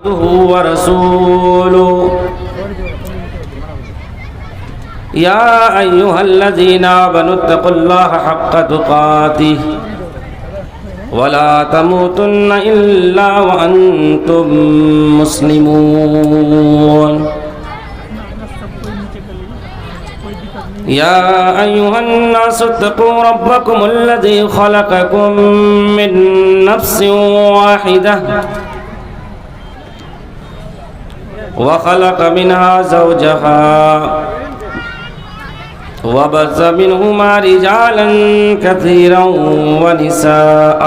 ورسوله يا أيها الذين آمنوا اتقوا الله حق تقاته ولا تموتن إلا وأنتم مسلمون يا أيها الناس اتقوا ربكم الذي خلقكم من نفس واحدة وخلق منها زوجها وبث منهما رجالا كثيرا ونساء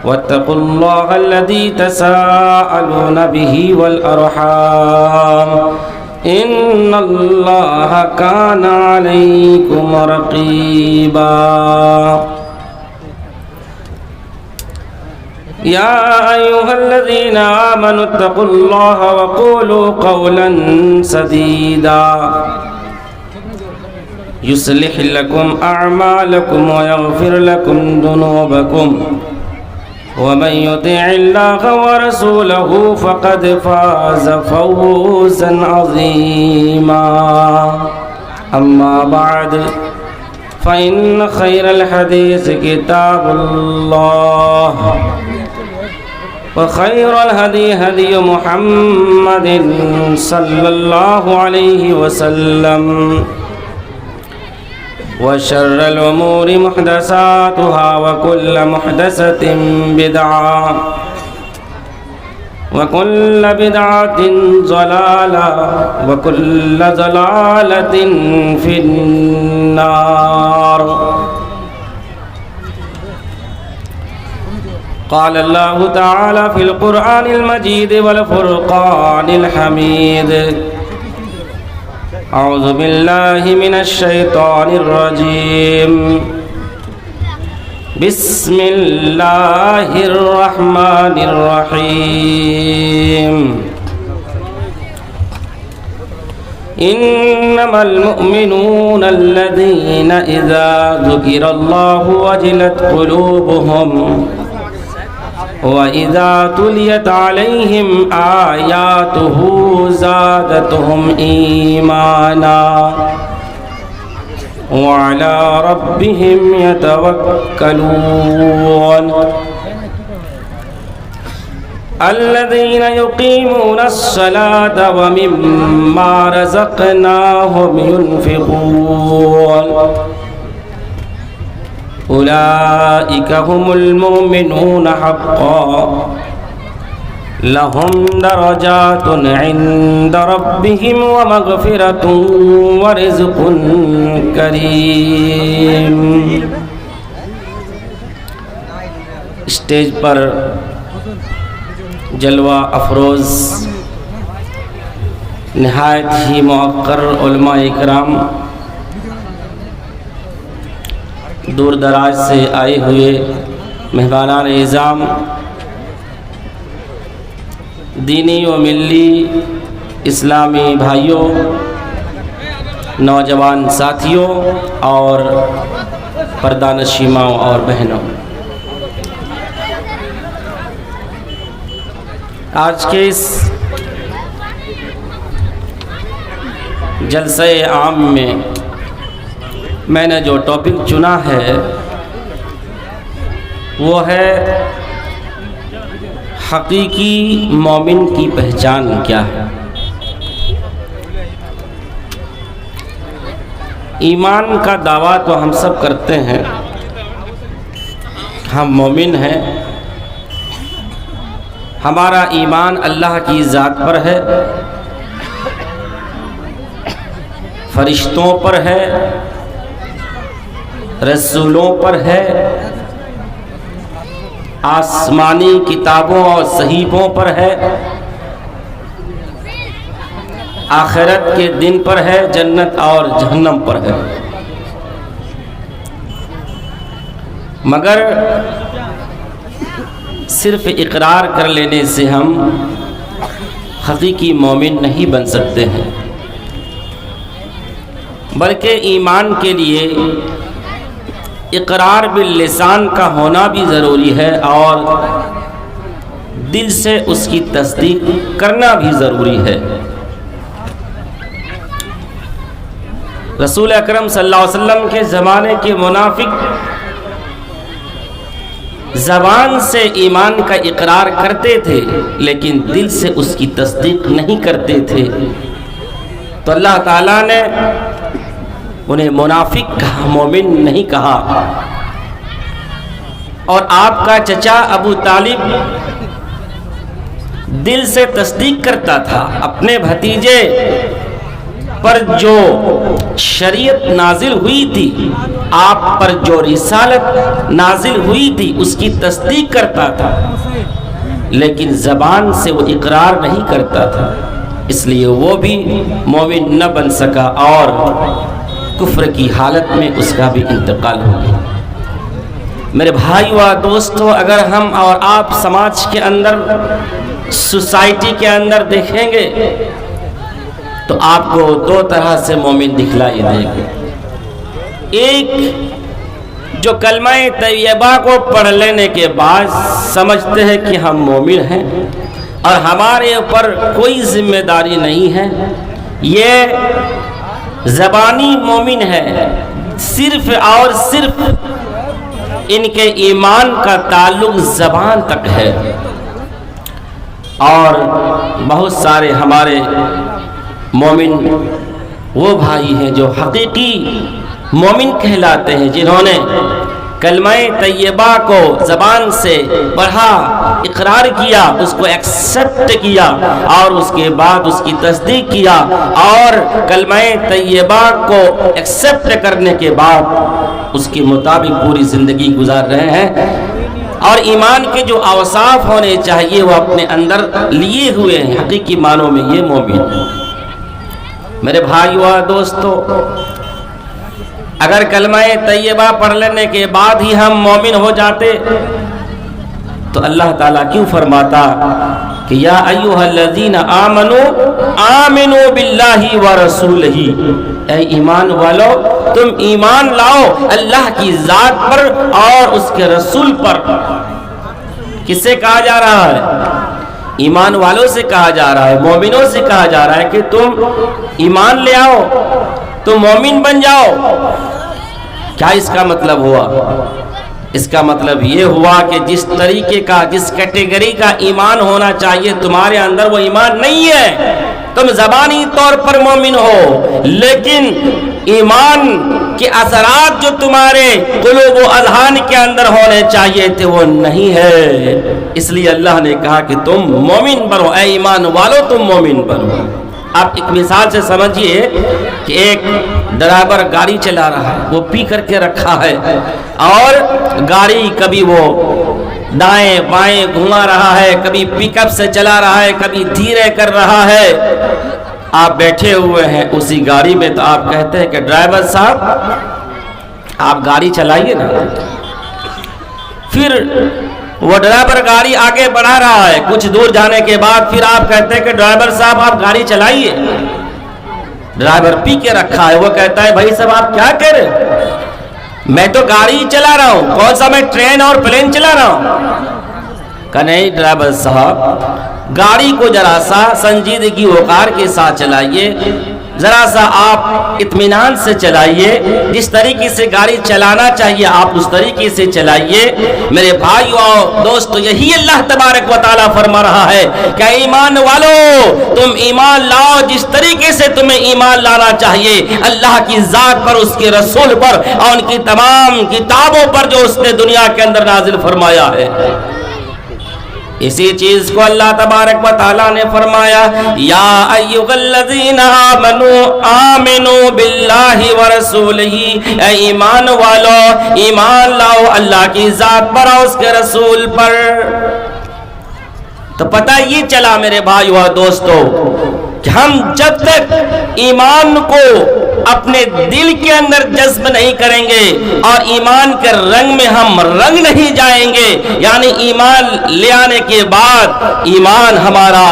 واتقوا الله الذي تساءلون به والأرحام إن الله كان عليكم رقيبا يا أيها الذين آمنوا اتقوا الله وقولوا قولا سديدا يصلح لكم أعمالكم ويغفر لكم ذنوبكم ومن يطع الله ورسوله فقد فاز فوزا عظيما أما بعد فإن خير الحديث كتاب الله وخير الهدي هدي محمد صلى الله عليه وسلم وشر الأمور محدثاتها وكل محدثة بدعة وكل بدعة ضلالة وكل ضلالة في النار. قال الله تعالى في القرآن المجيد والفرقان الحميد أعوذ بالله من الشيطان الرجيم بسم الله الرحمن الرحيم إنما المؤمنون الذين إذا ذكر الله وجلت قلوبهم وَإِذَا تُلِيَتْ عَلَيْهِمْ آيَاتُهُ زَادَتْهُمْ إِيمَانًا وَعَلَى رَبِّهِمْ يَتَوَكَّلُونَ الَّذِينَ يُقِيمُونَ الصَّلَاةَ وَمِمَّا رَزَقْنَاهُمْ يُنْفِقُونَ أولئك هم المؤمنون حقا لهم درجات عند ربهم ومغفرة ورزق کریم. اسٹیج پر جلوہ افروز نہایت ہی موقر علماء اکرام، دور دراز سے آئے ہوئے مہمانان اعظام، دینی و ملی اسلامی بھائیوں، نوجوان ساتھیوں اور پردہ نشین ماؤں اور بہنوں، آج کے اس جلسہ عام میں میں نے جو ٹاپک چنا ہے وہ ہے حقیقی مومن کی پہچان کیا ہے. ایمان کا دعویٰ تو ہم سب کرتے ہیں، ہم مومن ہیں، ہمارا ایمان اللہ کی ذات پر ہے، فرشتوں پر ہے، رسولوں پر ہے، آسمانی کتابوں اور صحیفوں پر ہے، آخرت کے دن پر ہے، جنت اور جہنم پر ہے. مگر صرف اقرار کر لینے سے ہم حقیقی مومن نہیں بن سکتے ہیں، بلکہ ایمان کے لیے اقرار باللسان کا ہونا بھی ضروری ہے اور دل سے اس کی تصدیق کرنا بھی ضروری ہے۔ رسول اکرم صلی اللہ علیہ وسلم کے زمانے کے منافق زبان سے ایمان کا اقرار کرتے تھے لیکن دل سے اس کی تصدیق نہیں کرتے تھے، تو اللہ تعالیٰ نے انہیں منافق کہا، مومن نہیں کہا۔ اور آپ کا چچا ابو طالب دل سے تصدیق کرتا تھا، اپنے بھتیجے پر جو شریعت نازل ہوئی تھی، آپ پر جو رسالت نازل ہوئی تھی اس کی تصدیق کرتا تھا، لیکن زبان سے وہ اقرار نہیں کرتا تھا، اس لیے وہ بھی مومن نہ بن سکا اور کفر کی حالت میں اس کا بھی انتقال ہو گیا۔ میرے بھائیو و دوستو، اگر ہم اور آپ سماج کے اندر، سوسائٹی کے اندر دیکھیں گے تو آپ کو دو طرح سے مومن دکھلائی دے گے۔ ایک جو کلمہ طیبہ کو پڑھ لینے کے بعد سمجھتے ہیں کہ ہم مومن ہیں اور ہمارے اوپر کوئی ذمہ داری نہیں ہے، یہ زبانی مومن ہے، صرف اور صرف ان کے ایمان کا تعلق زبان تک ہے۔ اور بہت سارے ہمارے مومن وہ بھائی ہیں جو حقیقی مومن کہلاتے ہیں، جنہوں نے کلمہ طیبہ کو زبان سے پڑھا، اقرار کیا، اس کو ایکسپٹ کیا اور اس کے بعد اس کی تصدیق کیا، اور کلمہ طیبہ کو ایکسپٹ کرنے کے بعد اس کے مطابق پوری زندگی گزار رہے ہیں، اور ایمان کے جو اوصاف ہونے چاہیے وہ اپنے اندر لیے ہوئے ہیں، حقیقی معنوں میں یہ مومن ہے۔ میرے بھائیو و دوستو، اگر کلمہ طیبہ پڑھ لینے کے بعد ہی ہم مومن ہو جاتے تو اللہ تعالیٰ کیوں فرماتا کہ یا ایھا الذین آمنوا آمنوا باللہ ورسولہ، اے ایمان والو تم ایمان لاؤ اللہ کی ذات پر اور اس کے رسول پر۔ کس سے کہا جا رہا ہے؟ ایمان والوں سے کہا جا رہا ہے، مومنوں سے کہا جا رہا ہے کہ تم ایمان لے آؤ، تم مومن بن جاؤ۔ کیا اس کا مطلب ہوا؟ اس کا مطلب یہ ہوا کہ جس طریقے کا، جس کیٹیگری کا ایمان ہونا چاہیے تمہارے اندر وہ ایمان نہیں ہے۔ تم زبانی طور پر مومن ہو لیکن ایمان کے اثرات جو تمہارے قلوب و اذہان کے اندر ہونے چاہیے تھے وہ نہیں ہے، اس لیے اللہ نے کہا کہ تم مومن بنو، اے ایمان والو تم مومن بنو۔ آپ ایک مثال سے سمجھیے کہ ایک ڈرائیور گاڑی چلا رہا ہے، وہ پی کر کے رکھا ہے اور گاڑی کبھی وہ دائیں بائیں گھما رہا ہے، کبھی پک اپ سے چلا رہا ہے، کبھی دھیرے کر رہا ہے۔ آپ بیٹھے ہوئے ہیں اسی گاڑی میں تو آپ کہتے ہیں کہ ڈرائیور صاحب آپ گاڑی چلائیے نا۔ پھر وہ ڈرائیور گاڑی آگے بڑھا رہا ہے، کچھ دور جانے کے بعد پھر آپ کہتے ہیں کہ ڈرائیور صاحب آپ گاڑی چلائیے۔ ڈرائیور پی کے رکھا ہے، وہ کہتا ہے بھائی صاحب آپ کیا کہہ رہے؟ میں تو گاڑی چلا رہا ہوں، کون سا میں ٹرین اور پلین چلا رہا ہوں؟ کہ نہیں ڈرائیور صاحب گاڑی کو ذرا سا سنجیدگی وقار کے ساتھ چلائیے، ذرا سا آپ اطمینان سے چلائیے، جس طریقے سے گاڑی چلانا چاہیے آپ اس طریقے سے چلائیے۔ میرے بھائیو اور دوستو، یہی اللہ تبارک و تعالیٰ فرما رہا ہے کہ ایمان والو تم ایمان لاؤ جس طریقے سے تمہیں ایمان لانا چاہیے اللہ کی ذات پر، اس کے رسول پر اور ان کی تمام کتابوں پر جو اس نے دنیا کے اندر نازل فرمایا ہے۔ اسی چیز کو اللہ تبارک و تعالیٰ نے فرمایا یا ایھا الذین آمنوا آمنوا باللہ ورسولہ، اے ایمان والو ایمان لاؤ اللہ کی ذات پر اور اس کے رسول پر۔ تو پتہ یہ چلا میرے بھائیو اور دوستو کہ ہم جب تک ایمان کو اپنے دل کے اندر جذب نہیں کریں گے اور ایمان کے رنگ میں ہم رنگ نہیں جائیں گے، یعنی ایمان لے آنے کے بعد ایمان ہمارا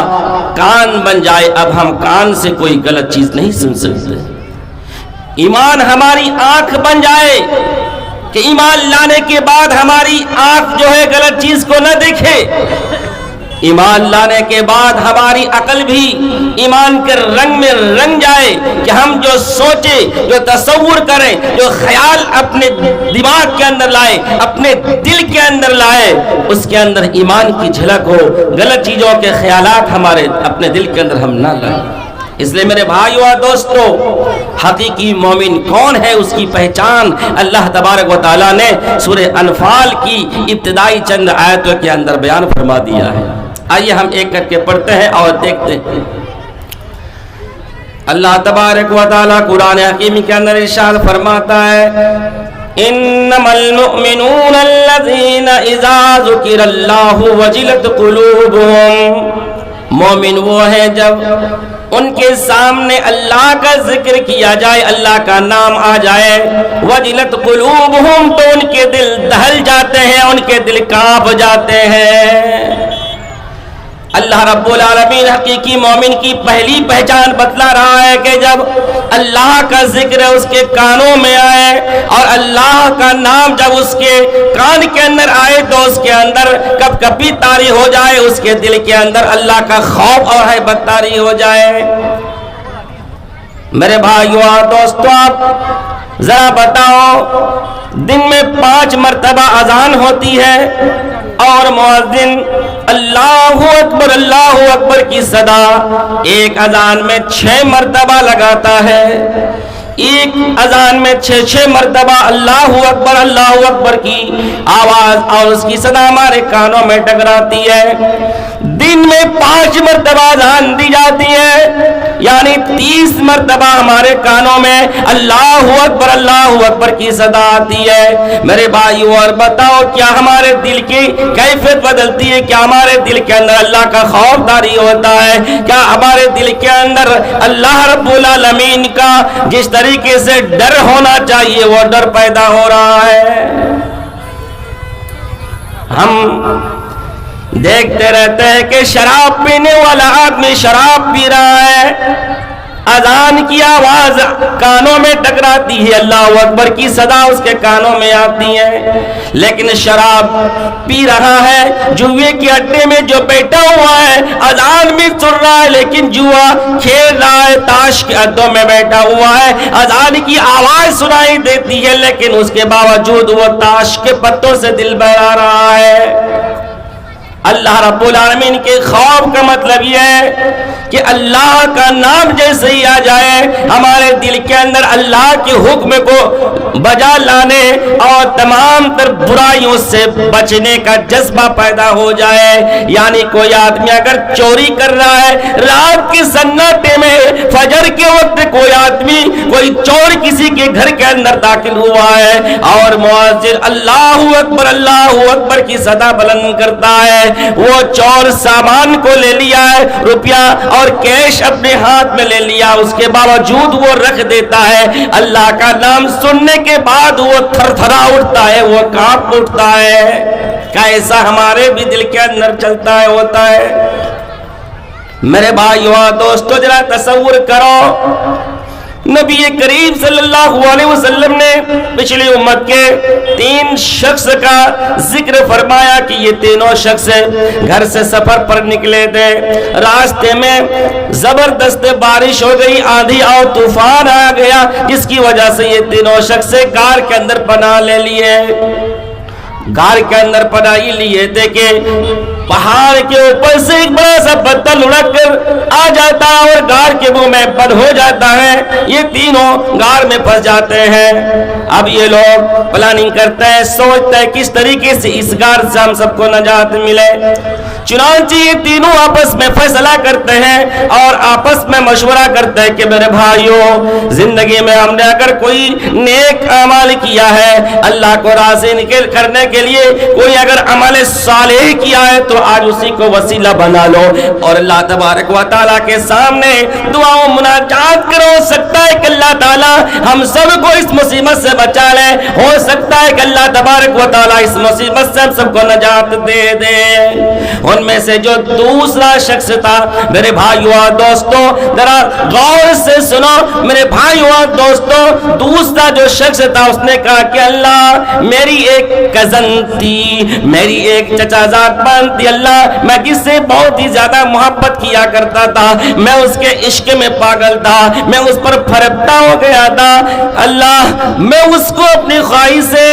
کان بن جائے، اب ہم کان سے کوئی غلط چیز نہیں سن سکتے، ایمان ہماری آنکھ بن جائے کہ ایمان لانے کے بعد ہماری آنکھ جو ہے غلط چیز کو نہ دیکھے، ایمان لانے کے بعد ہماری عقل بھی ایمان کے رنگ میں رنگ جائے کہ ہم جو سوچیں، جو تصور کریں، جو خیال اپنے دماغ کے اندر لائیں، اپنے دل کے اندر لائیں، اس کے اندر ایمان کی جھلک ہو، غلط چیزوں کے خیالات ہمارے اپنے دل کے اندر ہم نہ لائیں۔ اس لیے میرے بھائیو اور دوستو، حقیقی مومن کون ہے، اس کی پہچان اللہ تبارک و تعالیٰ نے سورہ انفال کی ابتدائی چند آیتوں کے اندر بیان فرما دیا ہے۔ آئیے ہم ایک کر کے پڑھتے ہیں اور دیکھتے ہیں۔ اللہ تبارک و تعالیٰ قرآن حکیم کے اندر ارشاد فرماتا ہے، انما المؤمنون الذین اذا ذکر اللہ وجلت قلوبهم۔ مومن وہ ہے جب ان کے سامنے اللہ کا ذکر کیا جائے، اللہ کا نام آ جائے، وجلت قلوبهم، تو ان کے دل دہل جاتے ہیں، ان کے دل کانپ جاتے ہیں۔ اللہ رب العالمین حقیقی مومن کی پہلی پہچان بتلا رہا ہے کہ جب اللہ کا ذکر اس کے کانوں میں آئے اور اللہ کا نام جب اس کے کان کے اندر آئے تو اس کے اندر کب کبھی طاری ہو جائے، اس کے دل کے اندر اللہ کا خوف اور ہیبت طاری ہو جائے۔ میرے بھائیو اور دوستو، آپ ذرا بتاؤ، دن میں 5 مرتبہ اذان ہوتی ہے اور مؤذن اللہ اکبر کی صدا ایک اذان میں 6 مرتبہ لگاتا ہے۔ ایک اذان میں 6 مرتبہ اللہ اکبر کی آواز اور اس کی صدا ہمارے کانوں میں ٹکراتی ہے۔ دن میں 5 مرتبہ اذان دی جاتی ہے، یعنی 30 مرتبہ ہمارے کانوں میں اللہ اکبر کی صدا آتی ہے۔ میرے بھائیو اور بتاؤ، کیا ہمارے دل کی کیفیت بدلتی ہے؟ کیا ہمارے دل کے اندر اللہ کا خوف طاری ہوتا ہے؟ کیا ہمارے دل کے اندر اللہ رب العالمین کا جس طریقے سے ڈر ہونا چاہیے وہ ڈر پیدا ہو رہا ہے؟ ہم دیکھتے رہتے ہیں کہ شراب پینے والا آدمی شراب پی رہا ہے، اذان کی آواز کانوں میں ٹکراتی ہے، اللہ اکبر کی صدا اس کے کانوں میں آتی ہے، لیکن شراب پی رہا ہے، جوئے کے اڈے میں جو بیٹھا ہوا ہے، اذان بھی سن رہا ہے لیکن جوا کھیل رہا ہے، تاش کے اڈوں میں بیٹھا ہوا ہے، اذان کی آواز سنائی دیتی ہے لیکن اس کے باوجود وہ تاش کے پتوں سے دل بہلا رہا ہے۔ اللہ رب العالمین کے خوف کا مطلب یہ ہے کہ اللہ کا نام جیسے ہی آ جائے ہمارے دل کے اندر اللہ کے حکم کو بجا لانے اور تمام تر برائیوں سے بچنے کا جذبہ پیدا ہو جائے۔ یعنی کوئی آدمی اگر چوری کر رہا ہے، رات کے سناٹے میں فجر کے وقت کوئی چور کسی کے گھر کے اندر داخل ہوا ہے اور مؤذن اللہ اکبر کی صدا بلند کرتا ہے، وہ چور سامان کو لے لیا ہے، روپیہ اور کیش اپنے ہاتھ میں لے لیا، اس کے باوجود وہ رکھ دیتا ہے، اللہ کا نام سننے کے بعد وہ تھر تھرا اٹھتا ہے، وہ کانپ اٹھتا ہے۔ کیا ایسا ہمارے بھی دل کے اندر چلتا ہے، ہوتا ہے؟ میرے بھائیو دوستو، ذرا تصور کرو، نبی کریم صلی اللہ علیہ وسلم نے پچھلی امت کے 3 شخص کا ذکر فرمایا کہ یہ تینوں شخص گھر سے سفر پر نکلے تھے، راستے میں زبردست بارش ہو گئی، آندھی اور طوفان آ گیا، جس کی وجہ سے یہ تینوں شخص غار کے اندر پناہ لے لیے۔ غار کے اندر پناہ لیے تھے کہ پہاڑ کے اوپر سے ایک بڑا سا پتھر لڑک کر آ جاتا ہے اور غار کے منہ میں بند ہو جاتا ہے، یہ تینوں غار میں پھنس جاتے ہیں۔ اب یہ لوگ پلاننگ کرتے ہیں، سوچتے ہیں کس طریقے سے اس غار سے ہم سب کو نجات ملے۔ چنانچہ یہ تینوں آپس میں فیصلہ کرتے ہیں اور آپس میں مشورہ کرتے ہیں کہ میرے بھائیوں، زندگی میں ہم نے اگر کوئی نیک عمل کیا ہے، اللہ کو راضی کرنے کے لیے کوئی اگر عمل صالح کیا ہے تو آج اسی کو وسیلہ بنا لو اور اللہ تبارک و تعالیٰ کے سامنے دعا و مناجات کرو۔ سکتا ہے کہ اللہ تعالیٰ ہم سب کو اس مصیبت سے بچا لے. ہو سکتا ہے کہ اللہ تبارک و تعالیٰ اس مصیبت سے ہم سب کو نجات دے دے. ان میں سے جو دوسرا شخص تھا میرے بھائیو اور دوستوں، ذرا غور سے سنو میرے بھائیو اور دوستوں، دوسرا جو شخص تھا اس نے کہا کہ اللہ میری ایک کزن تھی، میری ایک چچا زاد بنتی، اللہ میں کس سے بہت ہی زیادہ محبت کیا کرتا تھا، میں اس کے عشق میں پاگل تھا، میں اس پر پھرپتا ہو گیا تھا. اللہ میں اس کو اپنی خواہش سے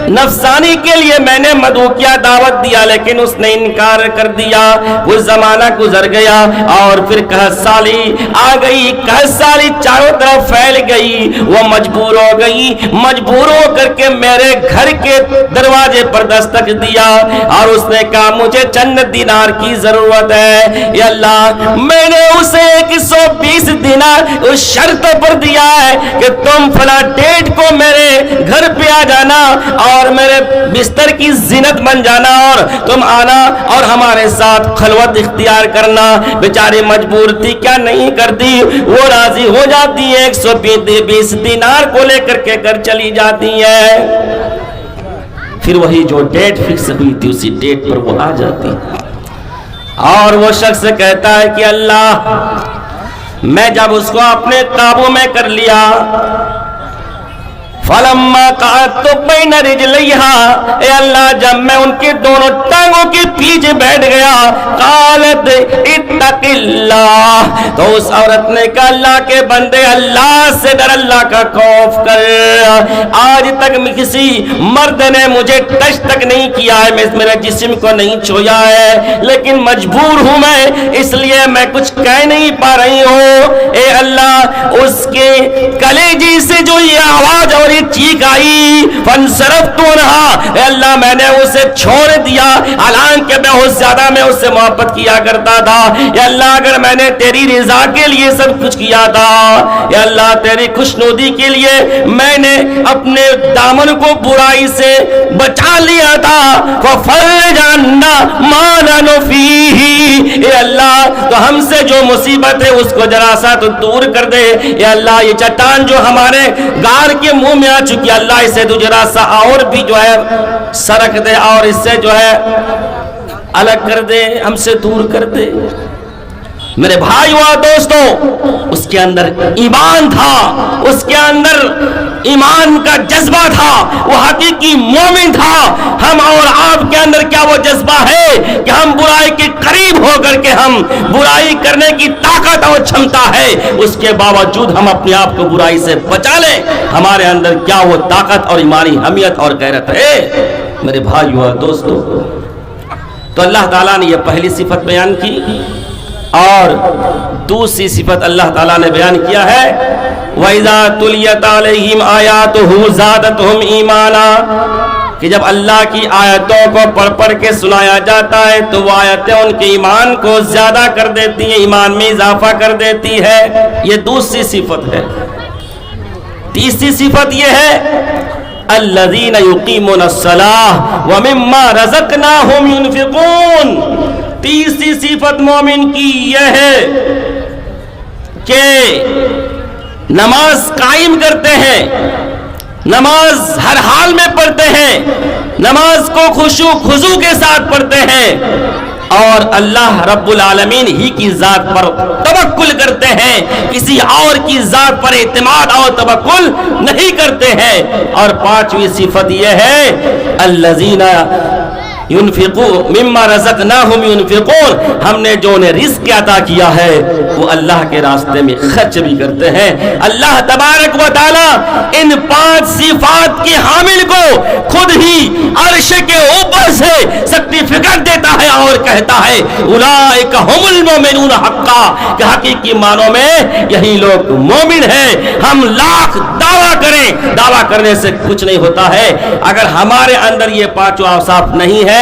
نفسانی کے لیے میں نے مدعو کیا، دعوت دیا، لیکن اس نے انکار کر دیا. وہ زمانہ گزر گیا اور پھر قحط سالی آ گئی. قحط سالی چاروں طرف پھیل گئی. وہ مجبور ہو گئی، مجبور ہو کر کے میرے گھر کے دروازے پر دستک دیا اور اس نے کہا مجھے چند دینار کی ضرورت ہے. یا اللہ میں نے اسے 120 دینار اس شرط پر دیا ہے کہ تم فلاں ڈیٹ کو میرے گھر پہ آ جانا اور میرے بستر کی زینت بن جانا اور تم آنا اور ہمارے ساتھ خلوت اختیار کرنا. بیچاری مجبور تھی، کیا نہیں کرتی، وہ راضی ہو جاتی ہے، 120 دینار کو لے کر کے گھر چلی جاتی ہے. پھر وہی جو ڈیٹ فکس ہوئی تھی اسی ڈیٹ پر وہ آ جاتی اور وہ شخص کہتا ہے کہ اللہ میں جب اس کو اپنے قابو میں کر لیا، فلما قعدت بین رجلیہا، اے اللہ جب میں ان کے دونوں ٹانگوں کے پیچھے بیٹھ گیا، قالت اتق اللہ، تو اس عورت نے کہا اللہ کے بندے اللہ سے ڈر، اللہ کا خوف کر. آج تک کسی مرد نے مجھے ٹچ تک نہیں کیا ہے، میں میرے جسم کو نہیں چھویا ہے، لیکن مجبور ہوں میں، اس لیے میں کچھ کہہ نہیں پا رہی ہوں. اے اللہ اس کے کلیجے سے جو یہ آواز اور چیخ آئی، فانصرفت عنہا، اے اللہ میں نے اسے چھوڑ دیا، حالانکہ بہت زیادہ میں اس سے محبت کیا کرتا تھا. اے اللہ اگر میں نے تیری رضا کے لیے سب کچھ کیا تھا، اے اللہ تیری خوشنودی کے لیے میں نے اپنے دامن کو برائی سے بچا لیا تھا، ففرج عنا ما نحن فیہ، اے اللہ تو ہم سے جو مصیبت ہے اس کو ذرا سا تو دور کر دے. اے اللہ یہ چٹان جو ہمارے غار کے منہ میں آ چکی، اللہ اسے تو ذرا سا اور بھی جو ہے سرک دے اور اس سے جو ہے الگ کر دے، ہم سے دور کر دے. میرے بھائیو اور دوستوں، اس کے اندر ایمان تھا، اس کے اندر ایمان کا جذبہ تھا، وہ حقیقی مومن تھا. ہم اور آپ کے اندر کیا وہ جذبہ ہے کہ ہم برائی کے قریب ہو کر کے ہم برائی کرنے کی طاقت اور چھمتا ہے، اس کے باوجود ہم اپنے آپ کو برائی سے بچا لیں؟ ہمارے اندر کیا وہ طاقت اور ایمانی حمیت اور غیرت ہے؟ میرے بھائیو اور دوستوں، تو اللہ تعالیٰ نے یہ پہلی صفت بیان کی اور دوسری صفت اللہ تعالیٰ نے بیان کیا ہے وَإِذَا تُلِيَتْ عَلَيْهِمْ آيَاتُهُ زَادَتْهُمْ إِيمَانًا، کہ جب اللہ کی آیتوں کو پڑھ پڑھ کے سنایا جاتا ہے تو وہ آیتیں ان کے ایمان کو زیادہ کر دیتی ہیں، ایمان میں اضافہ کر دیتی ہے. یہ دوسری صفت ہے. تیسری صفت یہ ہے الذین یقیمون الصلاۃ ومما رزقناہم ینفقون. تیسری صفت مومن کی یہ ہے کہ نماز قائم کرتے ہیں، نماز ہر حال میں پڑھتے ہیں، نماز کو خشوع خضوع کے ساتھ پڑھتے ہیں اور اللہ رب العالمین ہی کی ذات پر توکل کرتے ہیں، کسی اور کی ذات پر اعتماد اور توکل نہیں کرتے ہیں. اور پانچویں صفت یہ ہے الذین ينفقون مما رزقناهم ينفقون، ہم نے جو انہیں رزق عطا کیا ہے وہ اللہ کے راستے میں خرچ بھی کرتے ہیں. اللہ تبارک و تعالی ان پانچ صفات کے حامل کو خود ہی عرش کے اوپر سے سرٹیفکیٹ دیتا ہے اور کہتا ہے اولئک هم المؤمنون حقا، کہ حقیقی معنوں میں یہی لوگ مومن ہیں. ہم لاکھ دعویٰ کریں، دعویٰ کرنے سے کچھ نہیں ہوتا ہے. اگر ہمارے اندر یہ پانچوں اوصاف نہیں ہے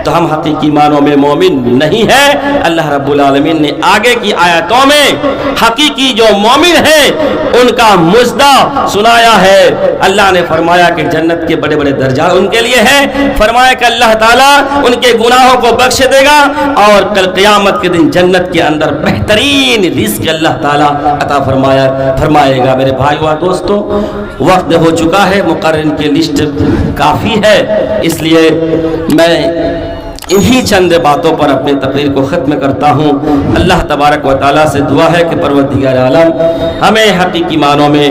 تو ہم حقیقی معنوں میں مومن نہیں ہیں۔ اللہ رب العالمین نے آگے کی آیتوں میں حقیقی جو مومن ہیں ان کا مژدہ سنایا ہے۔ اللہ نے فرمایا کہ جنت کے بڑے بڑے درجات ان کے لیے ہیں، فرمایا کہ اللہ تعالیٰ ان کے گناہوں کو بخش دے گا اور کل قیامت کے دن جنت کے اندر بہترین رزق اللہ تعالیٰ عطا فرمائے گا۔ میرے بھائیو اور دوستو، وقت ہو چکا ہے، مقررین کی لسٹ کافی ہے، اس لیے میں انہی چند باتوں پر اپنی تقریر کو ختم کرتا ہوں۔ اللہ تبارک و تعالیٰ سے دعا ہے کہ پروردگار عالم ہمیں حقیقی معنوں میں